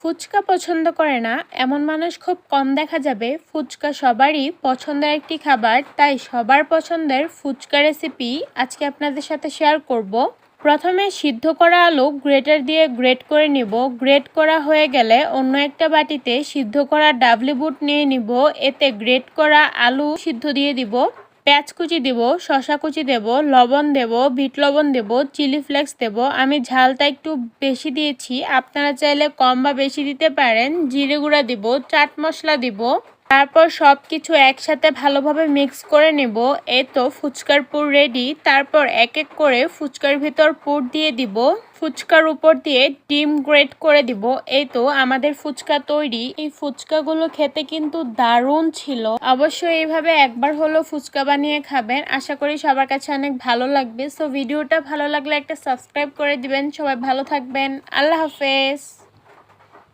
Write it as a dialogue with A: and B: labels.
A: ফুচকা পছন্দ করে না এমন মানুষ খুব কম দেখা যাবে। ফুচকা সবারই পছন্দের একটি খাবার, তাই সবার পছন্দের ফুচকা রেসিপি আজকে আপনাদের সাথে শেয়ার করব। প্রথমে সিদ্ধ করা আলু গ্রেটার দিয়ে গ্রেট করে নিব। গ্রেট করা হয়ে গেলে অন্য একটা বাটিতে সিদ্ধ করা ডাবলি বুট নিয়ে নিব। এতে গ্রেট করা আলু সিদ্ধ দিয়ে দিব। পেঁয়াজ কুচি দেব, শসা কুচি দেব, লবণ দেব, বিট লবণ দেব, চিলি ফ্লেক্স দেব। আমি ঝালটা একটু বেশি দিয়েছি, আপনারা চাইলে কম বা বেশি দিতে পারেন। জিরে গুঁড়া দিব, চাট মশলা দিব। তারপর সব কিছু একসাথে ভালোভাবে মিক্স করে নেব। এই তো ফুচকার পুর রেডি। তারপর এক এক করে ফুচকার ভিতর পুর দিয়ে দিব। ফুচকার উপর দিয়ে ডিম গ্রেট করে দিব। এই তো আমাদের ফুচকা তৈরি। এই ফুচকাগুলো খেতে কিন্তু দারুণ ছিল। অবশ্যই এইভাবে একবার হলো ফুচকা বানিয়ে খাবেন। আশা করি সবার কাছে অনেক ভালো লাগবে। সো ভিডিওটা ভালো লাগলে একটা সাবস্ক্রাইব করে দিবেন। সবাই ভালো থাকবেন। আল্লাহ হাফেজ।